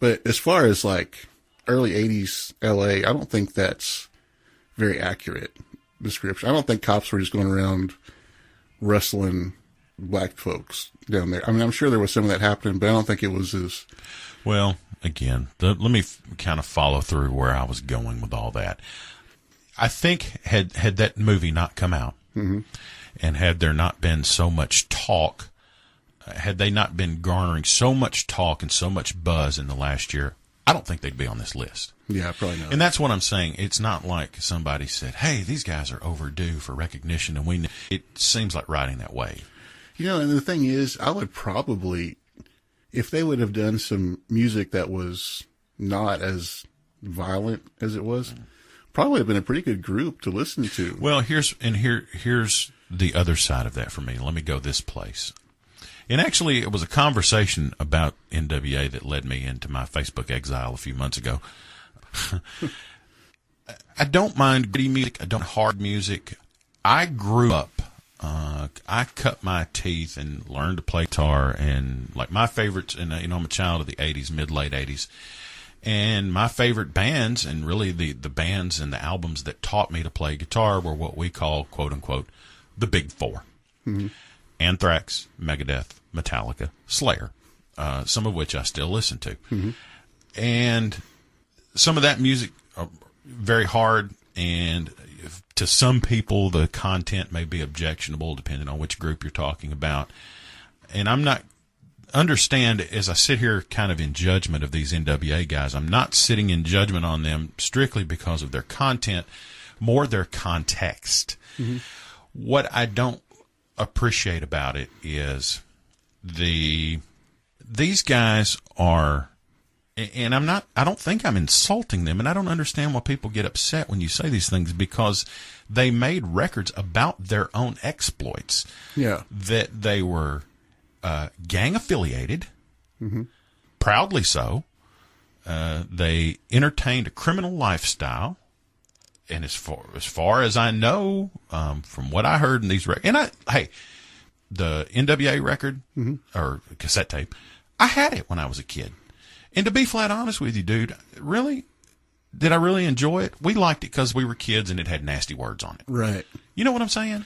But as far as like early 80s LA, I don't think that's very accurate description. I don't think cops were just going around wrestling black folks down there. I mean, I'm sure there was some of that happening, but I don't think it was as... Well, again, let me kind of follow through where I was going with all that. I think had that movie not come out, and had there not been so much talk, had they not been garnering so much talk and so much buzz in the last year, I don't think they'd be on this list. Yeah, probably not. And that's what I'm saying. It's not like somebody said, hey, these guys are overdue for recognition, and it seems like riding that wave. You know, and the thing is, I would probably, if they would have done some music that was not as violent as it was, probably have been a pretty good group to listen to. Well, here's the other side of that for me. Let me go this place. And actually, it was a conversation about NWA that led me into my Facebook exile a few months ago. I don't mind gritty music. I don't hard music. I grew up. I cut my teeth and learned to play guitar, and like my favorites, and I'm a child of the 80s, late 80s, and my favorite bands, and really the bands and the albums that taught me to play guitar were what we call, quote unquote, the Big Four. Anthrax, Megadeth, Metallica, Slayer, some of which I still listen to. And some of that music very hard, and to some people the content may be objectionable depending on which group you're talking about. And I'm not understand, as I sit here kind of in judgment of these NWA guys, I'm not sitting in judgment on them strictly because of their content, more their context. What I don't appreciate about it is these guys are, and I don't think I'm insulting them, and I don't understand why people get upset when you say these things, because they made records about their own exploits. Yeah. That they were gang affiliated, proudly so. They entertained a criminal lifestyle, and as far as I know, from what I heard in these records, and the NWA record or cassette tape, I had it when I was a kid. And to be flat honest with you, dude, did I really enjoy it? We liked it because we were kids and it had nasty words on it. Right. You know what I'm saying?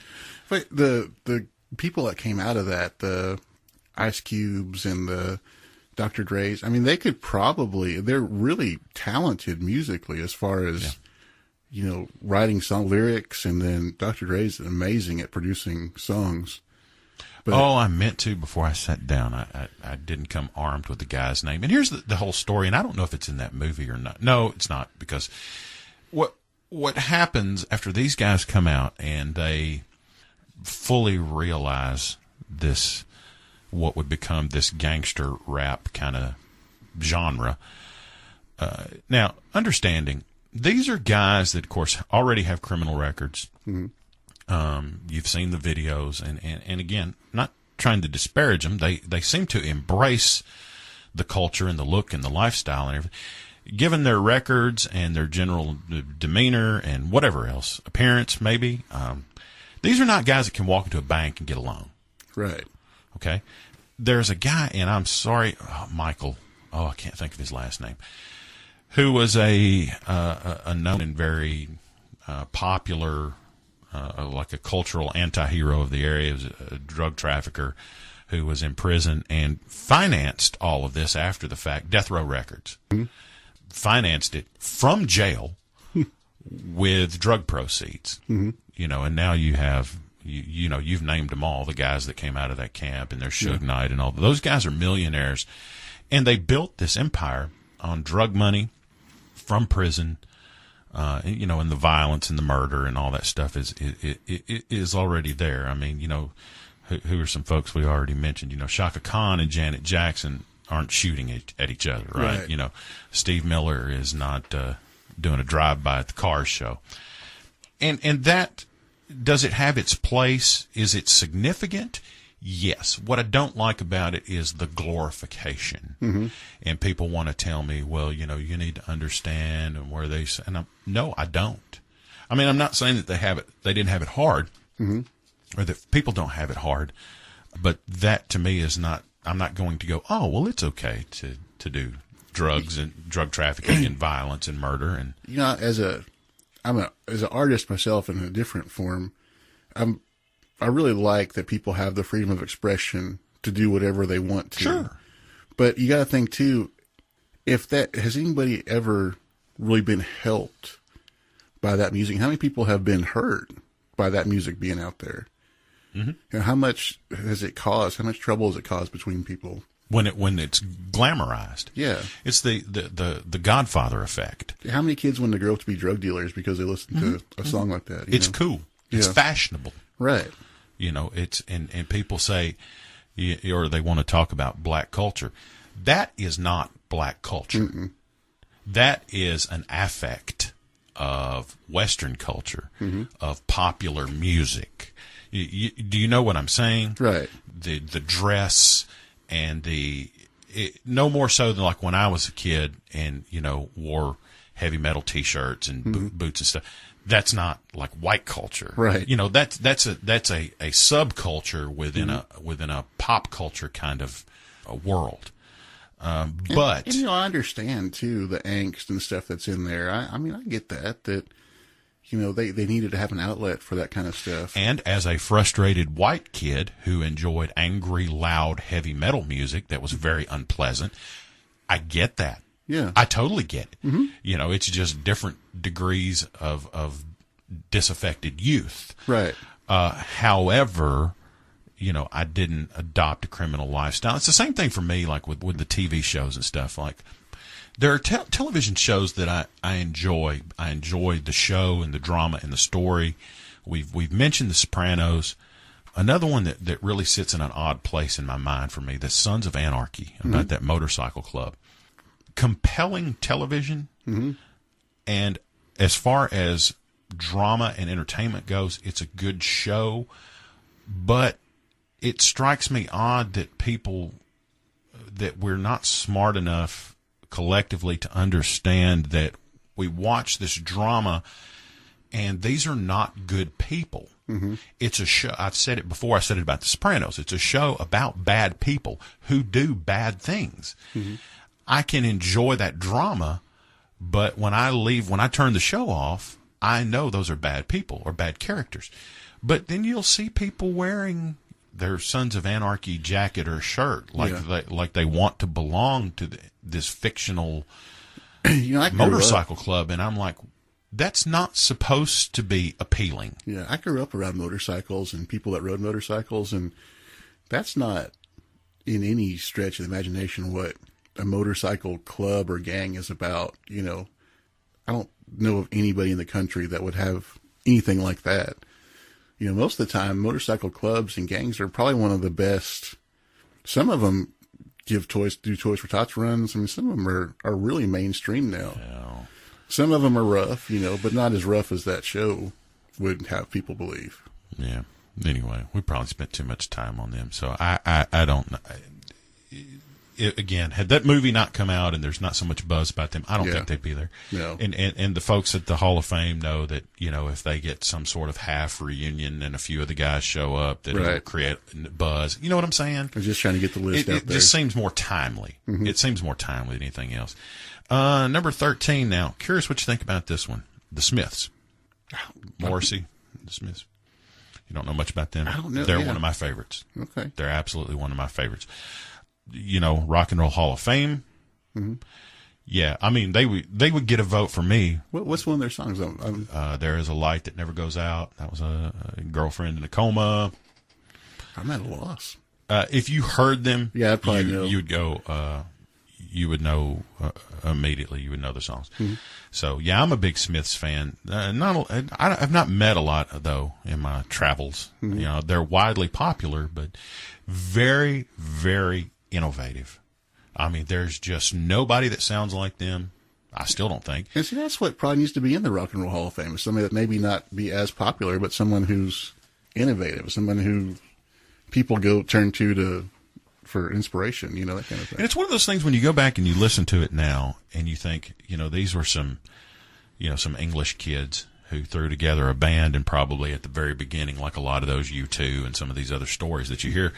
But the people that came out of that, the Ice Cubes and the Dr. Dre's, I mean, they're really talented musically as far as, writing song lyrics, and then Dr. Dre's amazing at producing songs. But, I meant to before I sat down. I didn't come armed with the guy's name. And here's the whole story, and I don't know if it's in that movie or not. No, it's not, because what happens after these guys come out and they fully realize this, what would become this gangster rap kind of genre. Now, understanding, these are guys that, of course, already have criminal records. You've seen the videos, and again, not trying to disparage them. They seem to embrace the culture and the look and the lifestyle and everything. Given their records and their general demeanor and whatever else, appearance maybe, these are not guys that can walk into a bank and get a loan. Right. Okay. There's a guy, and I'm sorry, Michael. I can't think of his last name. Who was a known and very popular, like a cultural anti-hero of the area. He was a drug trafficker who was in prison and financed all of this after the fact. Death Row Records. Financed it from jail with drug proceeds. And now you have, you've named them all, the guys that came out of that camp, and there's Suge Knight and all. Those guys are millionaires, and they built this empire on drug money from prison. And the violence and the murder and all that stuff is already there. I mean, who are some folks we already mentioned? Shaka Khan and Janet Jackson aren't shooting at each other, right? Steve Miller is not doing a drive-by at the Cars show. And that, does it have its place? Is it significant? Yes. What I don't like about it is the glorification. And people want to tell me, well, you need to understand and where they, and no, I don't. I mean, I'm not saying that they didn't have it hard, or that people don't have it hard, but that to me is not, I'm not going to go, oh, well, it's okay to do drugs and drug trafficking and violence and murder. And You know, as an artist myself in a different form, I really like that people have the freedom of expression to do whatever they want to. Sure. But you got to think too, has anybody ever really been helped by that music? How many people have been hurt by that music being out there? You know, how much has it caused? How much trouble has it caused between people? when it's glamorized, Yeah. it's the Godfather effect. How many kids want to grow up to be drug dealers because they listen to a song like that? you It's know? cool. It's Yeah. fashionable. Right. You know, it's and people say, or they want to talk about black culture. That is not black culture. That is an affect of Western culture, of popular music. Do you know what I'm saying? Right. The dress and no more so than like when I was a kid and, wore heavy metal T-shirts and boots and stuff. That's not like white culture. Right. You know, that's a subculture within a pop culture kind of a world. But And I understand too the angst and stuff that's in there. I mean, I get that they needed to have an outlet for that kind of stuff. And as a frustrated white kid who enjoyed angry, loud, heavy metal music that was very unpleasant, I get that. Yeah. I totally get it. It's just different degrees of disaffected youth. Right. However, I didn't adopt a criminal lifestyle. It's the same thing for me, like with the TV shows and stuff. Like, there are television shows that I enjoy. I enjoy the show and the drama and the story. We've mentioned The Sopranos. Another one that really sits in an odd place in my mind for me, the Sons of Anarchy, about that motorcycle club. Compelling television, and as far as drama and entertainment goes, it's a good show, but it strikes me odd that we're not smart enough collectively to understand that we watch this drama and these are not good people. It's a show. I've said it before. I said it about The Sopranos. It's a show about bad people who do bad things. I can enjoy that drama, but when I turn the show off, I know those are bad people or bad characters. But then you'll see people wearing their Sons of Anarchy jacket or shirt, like they want to belong to this fictional motorcycle club, and I'm like, that's not supposed to be appealing. Yeah, I grew up around motorcycles and people that rode motorcycles, and that's not in any stretch of the imagination what a motorcycle club or gang is about. I don't know of anybody in the country that would have anything like that. Most of the time, motorcycle clubs and gangs are probably one of the best. Some of them do Toys for Tots runs. I mean, some of them are really mainstream now. Yeah. Some of them are rough, but not as rough as that show would have people believe. Yeah. Anyway, we probably spent too much time on them, so I don't know. Again, had that movie not come out and there's not so much buzz about them, I don't think they'd be there. No. And the folks at the Hall of Fame know that, if they get some sort of half reunion and a few of the guys show up, that it'll create buzz. You know what I'm saying? They're just trying to get the list out It there. just seems more timely. It seems more timely than anything else. Number 13 now. Curious what you think about this one. The Smiths. Morrissey, the Smiths. You don't know much about them? I don't know. They're one of my favorites. Okay. They're absolutely one of my favorites. Rock and Roll Hall of Fame. Yeah, I mean, they would get a vote for me. What's one of their songs? There Is a Light That Never Goes Out. That was a Girlfriend in a Coma. I'm at a loss. If you heard them, Yeah, I'd probably know. You would go. You would know immediately. You would know the songs. So yeah, I'm a big Smiths fan. I've not met a lot though in my travels. They're widely popular, but very, very innovative. I mean, there's just nobody that sounds like them. I still don't think. And see, that's what probably needs to be in the Rock and Roll Hall of Fame. Somebody that maybe not be as popular, but someone who's innovative, someone who people turn to for inspiration, that kind of thing. And it's one of those things when you go back and you listen to it now and you think, these were some English kids who threw together a band, and probably at the very beginning, like a lot of those U2 and some of these other stories that you hear,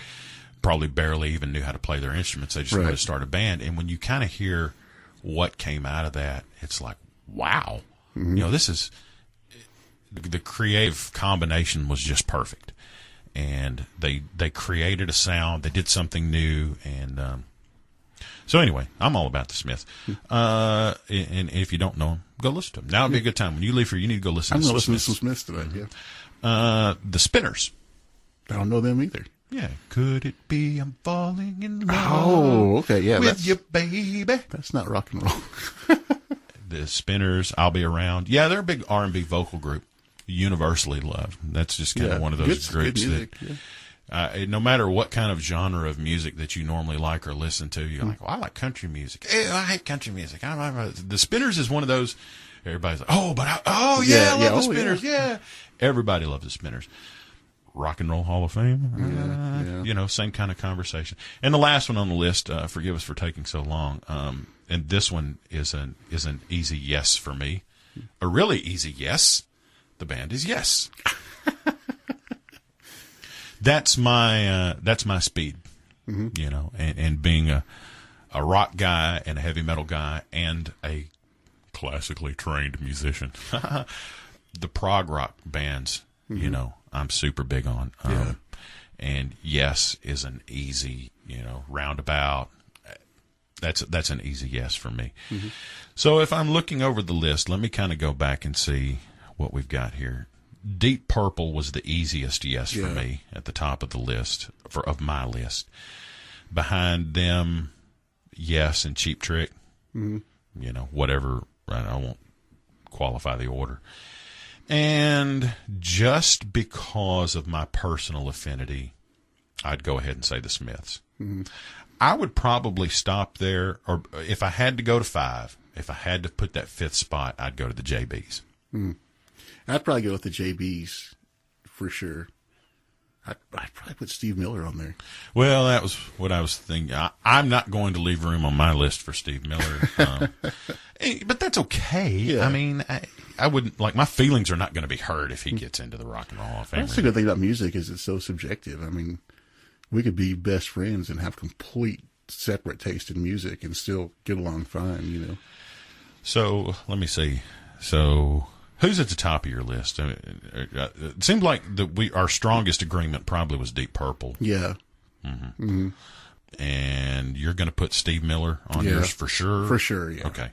probably barely even knew how to play their instruments. They just wanted to start a band. And when you kind of hear what came out of that, it's like, wow. You know, this is the creative combination was just perfect. And they created a sound. They did something new. And so anyway, I'm all about the Smiths. And if you don't know them, go listen to them. Now would be a good time. When you leave here, you need to go listen I'm to going some to listen Smiths. to some Smiths today, yeah. The Spinners. I don't know them either. Yeah. Could it be I'm falling in love Oh, okay, yeah. with you, baby? That's not rock and roll. The Spinners, I'll Be Around. Yeah, they're a big R&B vocal group. Universally loved. That's just kind of one of those groups good music, that, no matter what kind of genre of music that you normally like or listen to, you're like, well, I like country music. Ew, I hate country music. The Spinners is one of those. Everybody's like, I love the Spinners. Yeah. Everybody loves the Spinners. Rock and Roll Hall of Fame. You know, same kind of conversation. And the last one on the list, forgive us for taking so long. And this one is an easy yes for me. A really easy yes. The band is Yes. That's my speed, you know, and being a rock guy and a heavy metal guy and a classically trained musician. The prog rock bands, you know, I'm super big on. And Yes is an easy, you know, roundabout. That's an easy yes for me. So if I'm looking over the list, let me kind of go back and see what we've got here. Deep Purple was the easiest yes for me at the top of the list of my list. Behind them, Yes and Cheap Trick. You know, whatever. I won't qualify the order. And just because of my personal affinity, I'd go ahead and say the Smiths. I would probably stop there, or if I had to go to 5, if I had to put that 5th spot, I'd go to the JBs. I'd probably go with the JBs for sure. I'd probably put Steve Miller on there. Well, that was what I was thinking. I'm not going to leave room on my list for Steve Miller. But that's okay. Yeah. I mean, I wouldn't, like, my feelings are not going to be hurt if he gets into the Rock and Roll Hall of Fame. That's the good thing about music is it's so subjective. I mean, we could be best friends and have complete separate taste in music and still get along fine, you know. So, let me see. So, who's at the top of your list? I mean, it seemed like our strongest agreement probably was Deep Purple. Yeah. And you're going to put Steve Miller on yours for sure? For sure, yeah. Okay.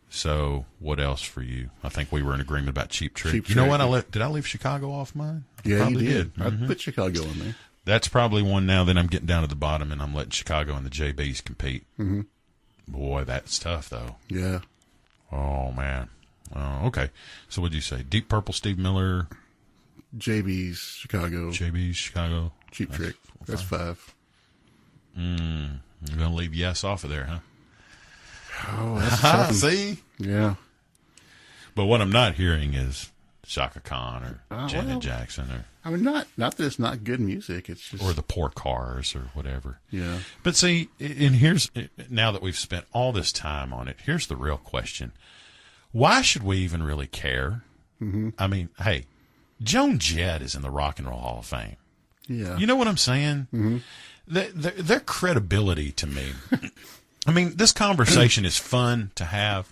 So, what else for you? I think we were in agreement about Cheap Trick. Cheap You know Trick, what? Did I leave Chicago off mine? Yeah, Probably you did. Mm-hmm. I'd put Chicago in there. That's probably one now that I'm getting down to the bottom and I'm letting Chicago and the JBs compete. Boy, that's tough, though. Yeah. Oh, man. Oh, okay. So, what'd you say? Deep Purple, Steve Miller. JB's, Chicago. JB's, Chicago. Cheap Trick. That's 5. You're going to leave Yes off of there, huh? Oh, that's tough. See? Yeah. But what I'm not hearing is Shaka Khan or Janet Jackson I mean, not that it's not good music. It's just or the Poor Cars or whatever. Yeah. But see, and here's, now that we've spent all this time on it, here's the real question. Why should we even really care? I mean, hey, Joan Jett is in the Rock and Roll Hall of Fame. Yeah. You know what I'm saying? Their credibility to me. I mean, this conversation is fun to have,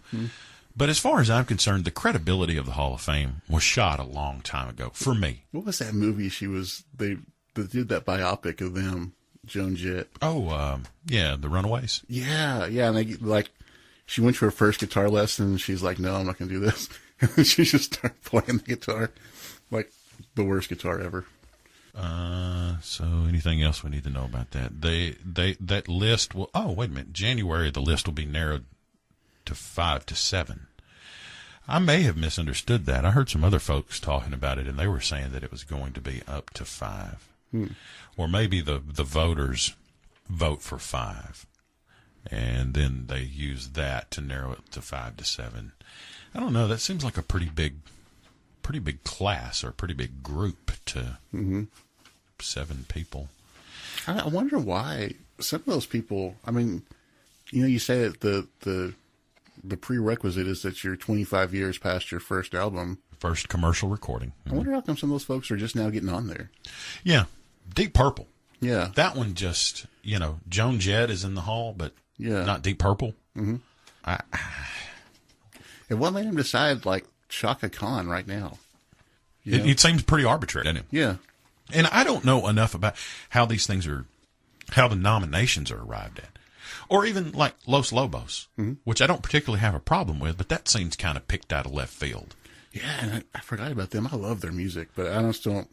but as far as I'm concerned, the credibility of the Hall of Fame was shot a long time ago for me. What was that movie they did that biopic of them, Joan Jett? Oh, yeah, The Runaways. Yeah, and they she went to her first guitar lesson and she's like, no, I'm not going to do this. And then she just started playing the guitar, like the worst guitar ever. So anything else we need to know about that? That list will, oh, wait a minute. January, the list will be narrowed to 5 to 7. I may have misunderstood that. I heard some other folks talking about it and they were saying that it was going to be up to 5. Or maybe the voters vote for 5. And then they use that to narrow it to 5 to 7. I don't know. That seems like a pretty big class or a pretty big group to 7 people. I wonder why some of those people. I mean, you know, you say that the prerequisite is that you're 25 years past your first album, first commercial recording. I wonder how come some of those folks are just now getting on there. Yeah, Deep Purple. Yeah, that one just, you know, Joan Jett is in the hall, but not Deep Purple. And what made him decide like Chaka Khan right now? You know? It seems pretty arbitrary, doesn't it? Yeah. And I don't know enough about how these things are, how the nominations are arrived at. Or even like Los Lobos, which I don't particularly have a problem with, but that seems kind of picked out of left field. Yeah, and I forgot about them. I love their music, but I just don't,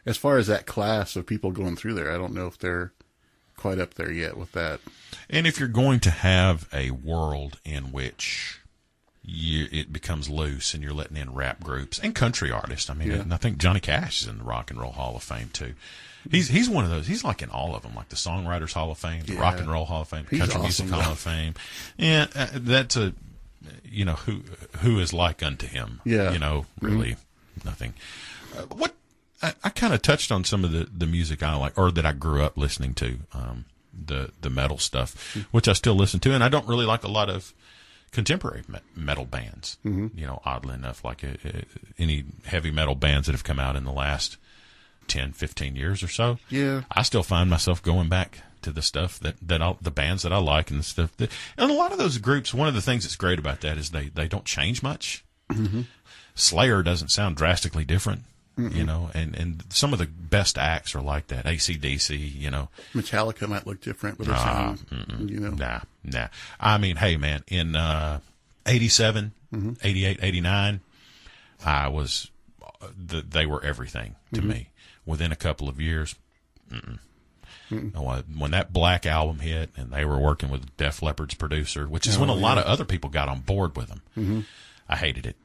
as far as that class of people going through there, I don't know if they're quite up there yet with that. And if you're going to have a world in which it becomes loose and you're letting in rap groups and country artists, I mean, and I think Johnny Cash is in the Rock and Roll Hall of Fame too. He's one of those. He's like in all of them, like the Songwriters Hall of Fame, the Rock and Roll Hall of Fame, the Country Music Hall of Fame. And that's a, you know, who is like unto him. Yeah. You know, really nothing. I kind of touched on some of the music I like, or that I grew up listening to, the metal stuff, which I still listen to. And I don't really like a lot of contemporary metal bands, you know, oddly enough, like any heavy metal bands that have come out in the last 10, 15 years or so. Yeah. I still find myself going back to the stuff the bands that I like and the stuff and a lot of those groups, one of the things that's great about that is they don't change much. Slayer doesn't sound drastically different, you know, and some of the best acts are like that. AC/DC, you know. Metallica might look different with their sound, you know. Nah. I mean, hey man, in 87, 88, 89, they were everything to me. Within a couple of years, when that Black album hit and they were working with Def Leppard's producer, which is when a lot of other people got on board with them, I hated it.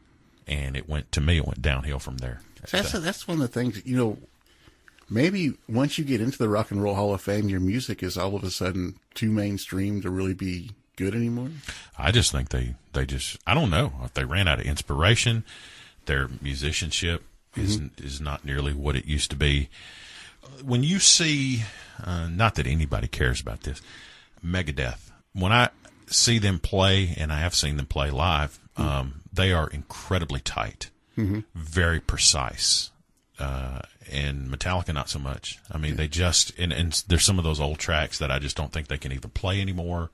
And it went downhill from there. That's one of the things, you know, maybe once you get into the Rock and Roll Hall of Fame, your music is all of a sudden too mainstream to really be good anymore. I just think they just, I don't know, if they ran out of inspiration, their musicianship is not nearly what it used to be. When you see, not that anybody cares about this, Megadeth, when I see them play, and I have seen them play live, they are incredibly tight, very precise. And Metallica, not so much. I mean, they just, and there's some of those old tracks that I just don't think they can even play anymore.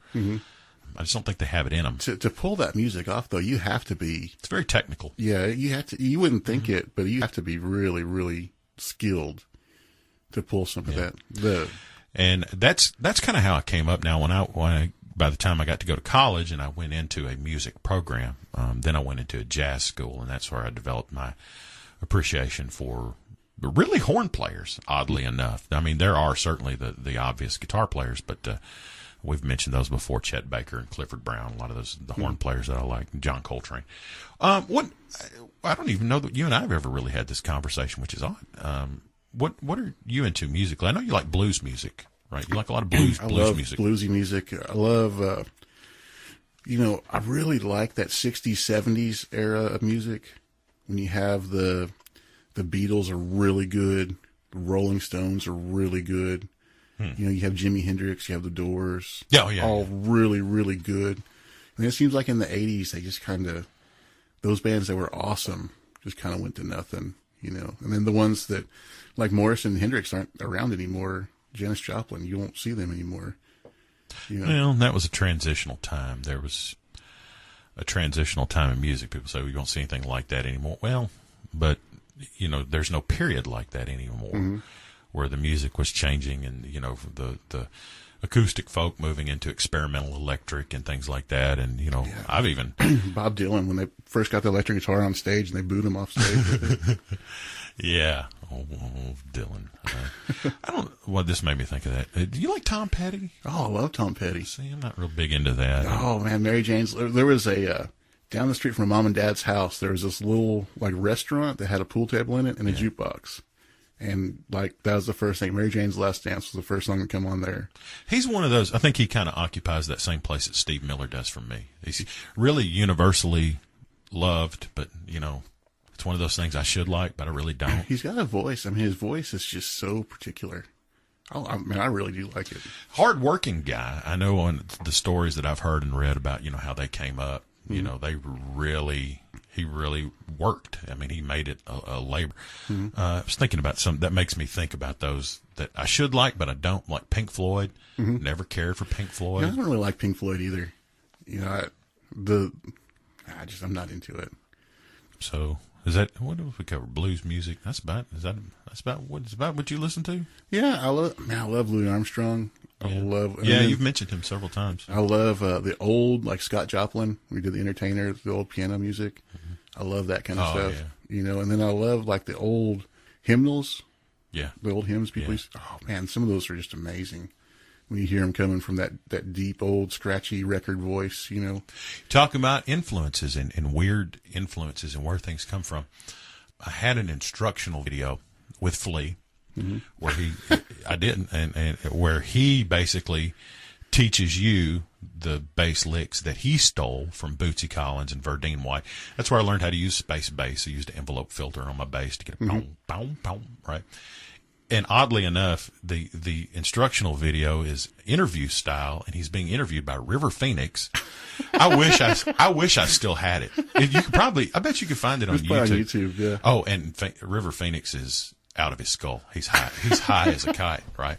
I just don't think they have it in them. To pull that music off, though, you have to be... It's very technical. Yeah, you have to. You wouldn't think it, but you have to be really, really skilled to pull some of that. And that's kind of how I came up. Now, when I by the time I got to go to college and I went into a music program, then I went into a jazz school, and that's where I developed my appreciation for really horn players, oddly enough. I mean, there are certainly the obvious guitar players, but we've mentioned those before, Chet Baker and Clifford Brown, a lot of the horn players that I like, John Coltrane. I don't even know that you and I have ever really had this conversation, which is odd. What are you into musically? I know you like blues music, right? You like a lot of blues music. Bluesy music. I love, I really like that 60s, 70s era of music. When you have the Beatles are really good, the Rolling Stones are really good. You know, you have Jimi Hendrix, you have the Doors. All really, really good. And it seems like in the 80s, they just kind of, those bands that were awesome just kind of went to nothing, you know. And then the ones that, like Morrison and Hendrix, aren't around anymore. Janis Joplin, you won't see them anymore. You know? Well, that was a transitional time. There was a transitional time in music. People say, we don't see anything like that anymore. Well, but, you know, there's no period like that anymore. Where the music was changing, and you know, the acoustic folk moving into experimental electric and things like that. And you know, I've even Bob Dylan, when they first got the electric guitar on stage and they booed him off stage with it. Dylan. I don't. Well, this made me think of that. Do you like Tom Petty? Oh, I love Tom Petty. See, I'm not real big into that. Oh man, Mary Jane's. There was a down the street from Mom and Dad's house. There was this little like restaurant that had a pool table in it and a jukebox. And, like, that was the first thing. Mary Jane's Last Dance was the first song to come on there. He's one of those, I think he kind of occupies that same place that Steve Miller does for me. He's really universally loved, but, you know, it's one of those things I should like, but I really don't. He's got a voice. I mean, his voice is just so particular. I really do like it. Hard-working guy. I know on the stories that I've heard and read about, you know, how they came up. You know, he really worked. I mean, he made it a labor. I was thinking about something that makes me think about those that I should like, but I don't, like Pink Floyd. Never cared for Pink Floyd. I don't really like Pink Floyd either. You know, I'm not into it. So is that what if we cover blues music? That's about what you listen to? Yeah, I love Louis Armstrong. You've mentioned him several times. I love the old, like Scott Joplin. We did The Entertainer, the old piano music. I love that kind of stuff. Yeah. And then I love like the old hymnals. Yeah. The old hymns people used to, oh man, some of those are just amazing. When you hear them coming from that deep, old, scratchy record voice, Talking about influences and weird influences and where things come from. I had an instructional video with Flea where where he basically teaches you the bass licks that he stole from Bootsy Collins and Verdine White. That's where I learned how to use space bass. I used an envelope filter on my bass to get a boom, boom, boom, right? And oddly enough, the instructional video is interview style, and he's being interviewed by River Phoenix. I wish I still had it. You could I bet you could find it on YouTube. On YouTube, yeah. Oh, and River Phoenix is out of his skull. He's high. He's high as a kite, right?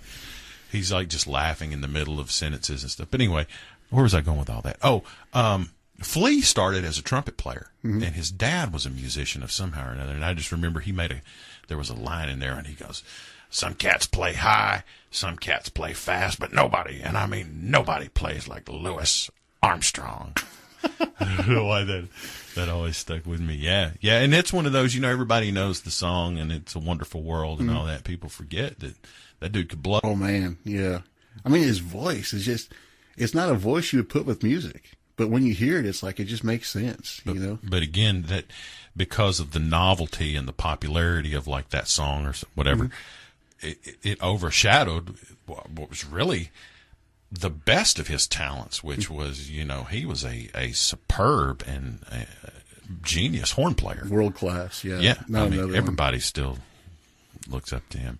He's like just laughing in the middle of sentences and stuff. But anyway, where was I going with all that? Oh, Flea started as a trumpet player, and his dad was a musician of somehow or another. And I just remember there was a line in there, and he goes, "Some cats play high, some cats play fast, but nobody, and I mean nobody, plays like Louis Armstrong." I don't know why that always stuck with me. Yeah, and it's one of those, everybody knows the song, and It's a Wonderful World and all that. People forget that dude could blow. Oh man, yeah. I mean, his voice is it's not a voice you would put with music, but when you hear it, it's like it just makes sense, But again, that because of the novelty and the popularity of like that song or whatever. It overshadowed what was really the best of his talents, which was, he was a superb and genius horn player. World class, yeah. Yeah, everybody still looks up to him.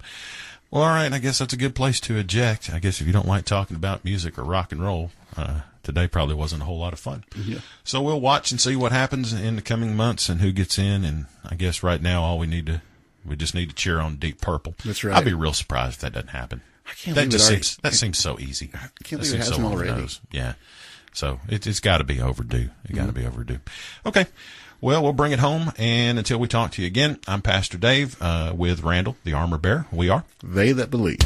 Well, all right, I guess that's a good place to eject. I guess if you don't like talking about music or rock and roll, today probably wasn't a whole lot of fun. Yeah. So we'll watch and see what happens in the coming months and who gets in, and I guess right now we just need to cheer on Deep Purple. That's right. I'd be real surprised if that doesn't happen. I can't believe that seems so easy. I can't believe it hasn't already. Yeah. So it's got to be overdue. It got to be overdue. Okay. Well, we'll bring it home. And until we talk to you again, I'm Pastor Dave with Randall, the Armor Bearer. We are They That Believe.